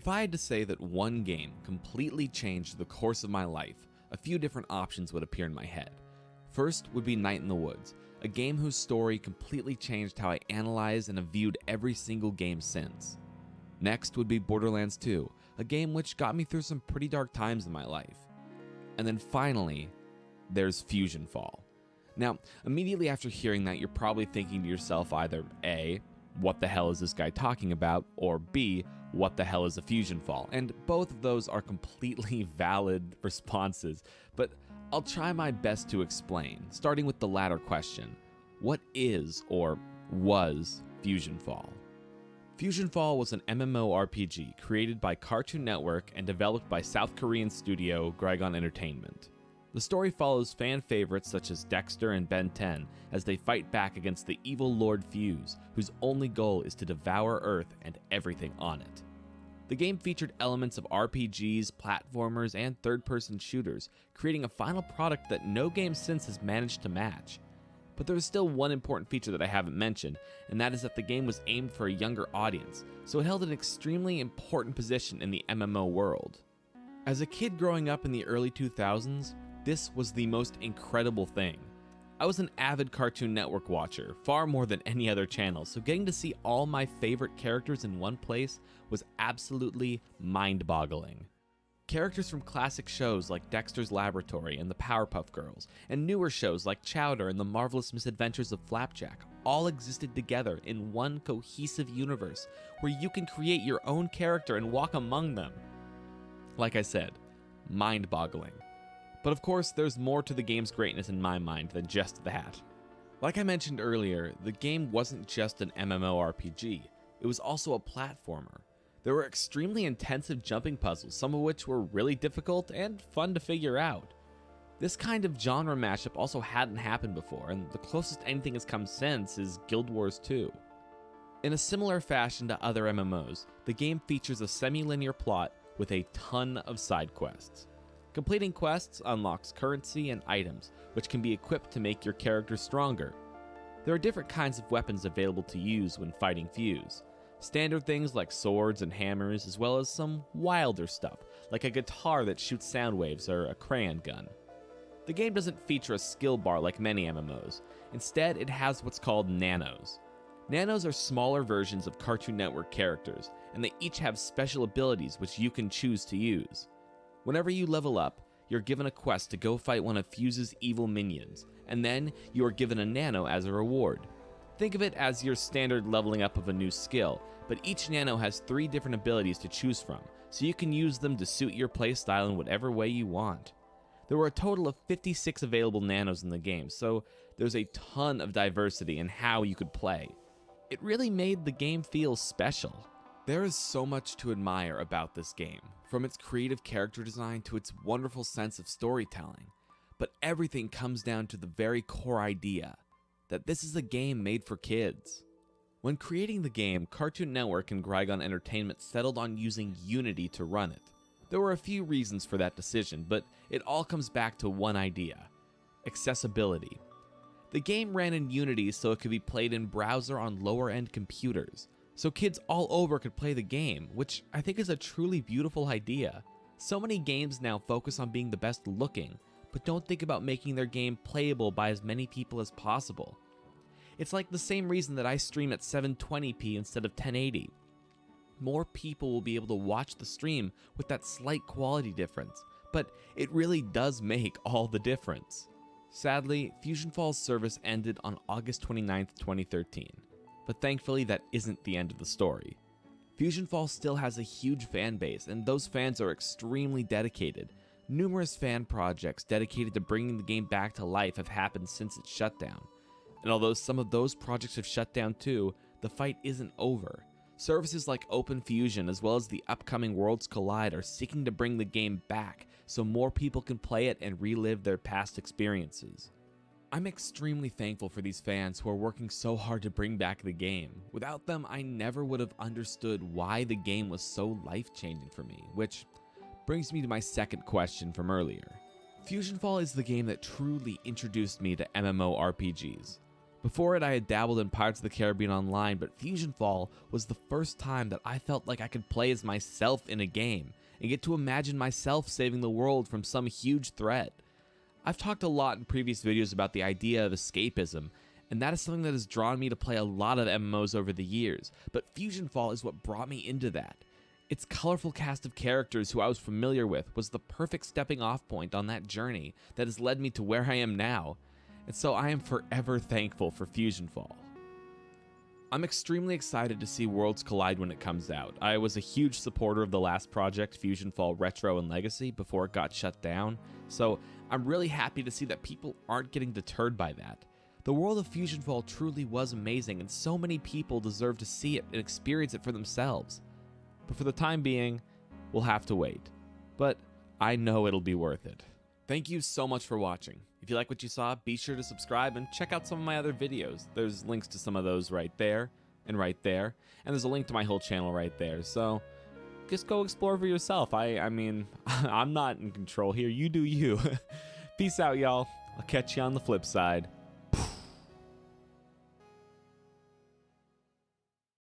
If I had to say that one game completely changed the course of my life, a few different options would appear in my head. First would be Night in the Woods, a game whose story completely changed how I analyze and have viewed every single game since. Next would be Borderlands 2, a game which got me through some pretty dark times in my life. And then finally, there's FusionFall. Now, immediately after hearing that, you're probably thinking to yourself either A, what the hell is this guy talking about, or B, what the hell is a FusionFall? And both of those are completely valid responses, but I'll try my best to explain, starting with the latter question. What is, or was, FusionFall? FusionFall was an MMORPG created by Cartoon Network and developed by South Korean studio Gragon Entertainment. The story follows fan favorites such as Dexter and Ben 10 as they fight back against the evil Lord Fuse, whose only goal is to devour Earth and everything on it. The game featured elements of RPGs, platformers, and third-person shooters, creating a final product that no game since has managed to match. But there is still one important feature that I haven't mentioned, and that is that the game was aimed for a younger audience, so it held an extremely important position in the MMO world. As a kid growing up in the early 2000s, this was the most incredible thing. I was an avid Cartoon Network watcher, far more than any other channel, so getting to see all my favorite characters in one place was absolutely mind-boggling. Characters from classic shows like Dexter's Laboratory and the Powerpuff Girls, and newer shows like Chowder and the Marvelous Misadventures of Flapjack, all existed together in one cohesive universe where you can create your own character and walk among them. Like I said, mind-boggling. But of course, there's more to the game's greatness in my mind than just that. Like I mentioned earlier, the game wasn't just an MMORPG, it was also a platformer. There were extremely intensive jumping puzzles, some of which were really difficult and fun to figure out. This kind of genre mashup also hadn't happened before, and the closest anything has come since is Guild Wars 2. In a similar fashion to other MMOs, the game features a semi-linear plot with a ton of side quests. Completing quests unlocks currency and items, which can be equipped to make your character stronger. There are different kinds of weapons available to use when fighting Fuse. Standard things like swords and hammers, as well as some wilder stuff, like a guitar that shoots sound waves or a crayon gun. The game doesn't feature a skill bar like many MMOs. Instead, it has what's called nanos. Nanos are smaller versions of Cartoon Network characters, and they each have special abilities which you can choose to use. Whenever you level up, you're given a quest to go fight one of Fuse's evil minions, and then you are given a nano as a reward. Think of it as your standard leveling up of a new skill, but each nano has 3 different abilities to choose from, so you can use them to suit your playstyle in whatever way you want. There were a total of 56 available nanos in the game, so there's a ton of diversity in how you could play. It really made the game feel special. There is so much to admire about this game, from its creative character design to its wonderful sense of storytelling, but everything comes down to the very core idea, that this is a game made for kids. When creating the game, Cartoon Network and Gragon Entertainment settled on using Unity to run it. There were a few reasons for that decision, but it all comes back to one idea: accessibility. The game ran in Unity so it could be played in browser on lower-end computers, so kids all over could play the game, which I think is a truly beautiful idea. So many games now focus on being the best looking, but don't think about making their game playable by as many people as possible. It's like the same reason that I stream at 720p instead of 1080. More people will be able to watch the stream with that slight quality difference, but it really does make all the difference. Sadly, FusionFall's service ended on August 29, 2013. But thankfully, that isn't the end of the story. FusionFall still has a huge fan base, and those fans are extremely dedicated. Numerous fan projects dedicated to bringing the game back to life have happened since its shutdown. And although some of those projects have shut down too, the fight isn't over. Services like Open Fusion, as well as the upcoming Worlds Collide, are seeking to bring the game back so more people can play it and relive their past experiences. I'm extremely thankful for these fans who are working so hard to bring back the game. Without them, I never would have understood why the game was so life-changing for me, which brings me to my second question from earlier. FusionFall is the game that truly introduced me to MMORPGs. Before it, I had dabbled in Pirates of the Caribbean Online, but FusionFall was the first time that I felt like I could play as myself in a game and get to imagine myself saving the world from some huge threat. I've talked a lot in previous videos about the idea of escapism, and that is something that has drawn me to play a lot of MMOs over the years, but FusionFall is what brought me into that. Its colorful cast of characters who I was familiar with was the perfect stepping off point on that journey that has led me to where I am now, and so I am forever thankful for FusionFall. I'm extremely excited to see Worlds Collide when it comes out. I was a huge supporter of the last project, FusionFall Retro and Legacy, before it got shut down, so I'm really happy to see that people aren't getting deterred by that. The world of FusionFall truly was amazing, and so many people deserve to see it and experience it for themselves. But for the time being, we'll have to wait. But I know it'll be worth it. Thank you so much for watching. If you like what you saw, be sure to subscribe and check out some of my other videos. There's links to some of those right there, and there's a link to my whole channel right there, so just go explore for yourself. I mean, I'm not in control here, you do you. Peace out, y'all. I'll catch you on the flip side.